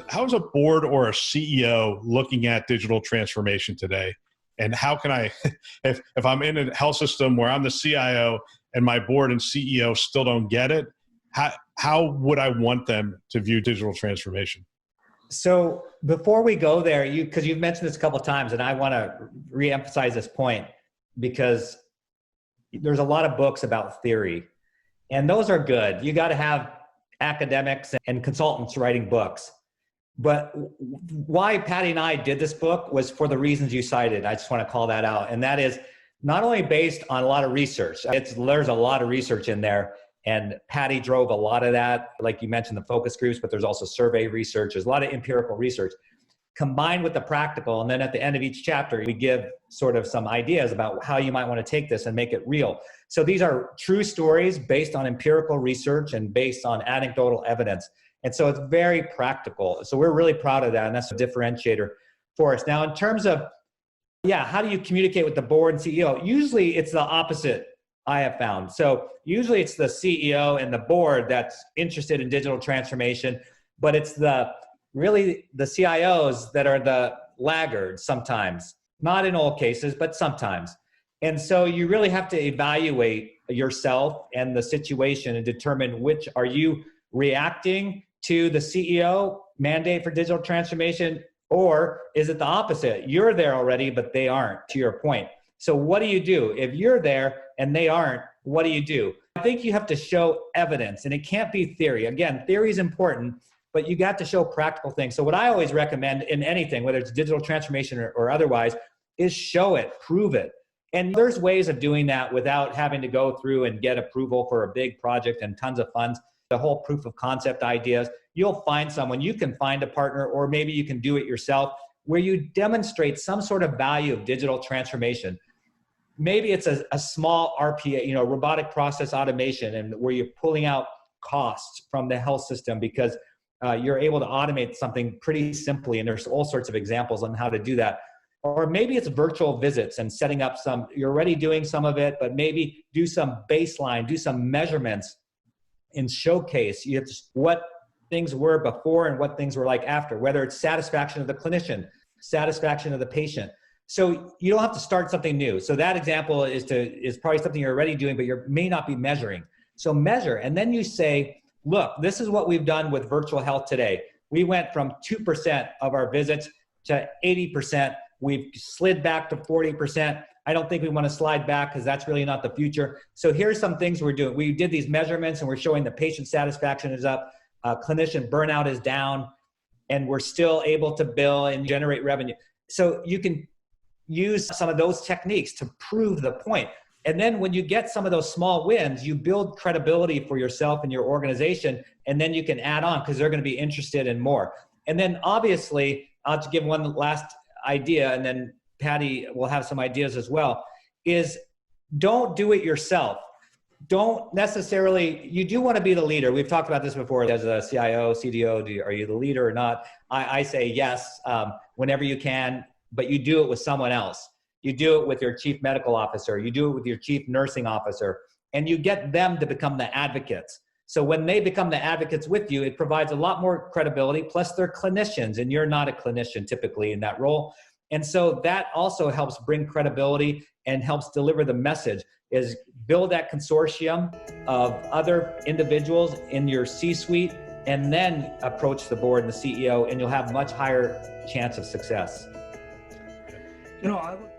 How is a board or a CEO looking at digital transformation today? And how can I, if I'm in a health system where I'm the CIO and my board and CEO still don't get it, how would I want them to view digital transformation? So before we go there, because you've mentioned this a couple of times, and I want to reemphasize this point because there's a lot of books about theory, and those are good. You got to have academics and consultants writing books. But why Patty and I did this book was for the reasons you cited. I just want to call that out. And that is not only based on a lot of research. There's a lot of research in there. And Patty drove a lot of that. Like you mentioned, the focus groups, but there's also survey research. There's a lot of empirical research combined with the practical. And then at the end of each chapter, we give sort of some ideas about how you might want to take this and make it real. So these are true stories based on empirical research and based on anecdotal evidence. And so it's very practical. So we're really proud of that. And that's a differentiator for us. Now, in terms of, how do you communicate with the board and CEO? Usually it's the opposite, I have found. So usually it's the CEO and the board that's interested in digital transformation, but it's really the CIOs that are the laggards sometimes. Not in all cases, but sometimes. And so you really have to evaluate yourself and the situation and determine which are you reacting to the CEO mandate for digital transformation, or is it the opposite? You're there already, but they aren't, to your point. So what do you do? If you're there and they aren't, what do you do? I think you have to show evidence, and it can't be theory. Again, theory is important, but you got to show practical things. So what I always recommend in anything, whether it's digital transformation or otherwise, is show it, prove it. And there's ways of doing that without having to go through and get approval for a big project and tons of funds. The whole proof of concept ideas, you'll find someone, you can find a partner, or maybe you can do it yourself, where you demonstrate some sort of value of digital transformation. Maybe it's a small RPA, robotic process automation, and where you're pulling out costs from the health system because you're able to automate something pretty simply. And there's all sorts of examples on how to do that. Or maybe it's virtual visits and setting up you're already doing some of it, but maybe do some baseline, do some measurements and showcase what things were before and what things were like after, whether it's satisfaction of the clinician, satisfaction of the patient. So you don't have to start something new. So that example is probably something you're already doing, but you may not be measuring. So measure, and then you say, look, this is what we've done with virtual health today. We went from 2% of our visits to 80%. We've slid back to 40%. I don't think we want to slide back because that's really not the future. So here's some things we're doing. We did these measurements and we're showing the patient satisfaction is up, clinician burnout is down, and we're still able to bill and generate revenue. So you can use some of those techniques to prove the point. And then when you get some of those small wins, you build credibility for yourself and your organization, and then you can add on because they're going to be interested in more. And then obviously, I'll just give one last idea, and then Patty will have some ideas as well, is don't do it yourself. Don't necessarily, you do want to be the leader. We've talked about this before as a CIO, CDO, are you the leader or not? I say yes, whenever you can, but you do it with someone else. You do it with your chief medical officer. You do it with your chief nursing officer, and you get them to become the advocates. So when they become the advocates with you, it provides a lot more credibility, plus they're clinicians, and you're not a clinician typically in that role. And so that also helps bring credibility and helps deliver the message, is build that consortium of other individuals in your C-suite, and then approach the board and the CEO, and you'll have much higher chance of success. I would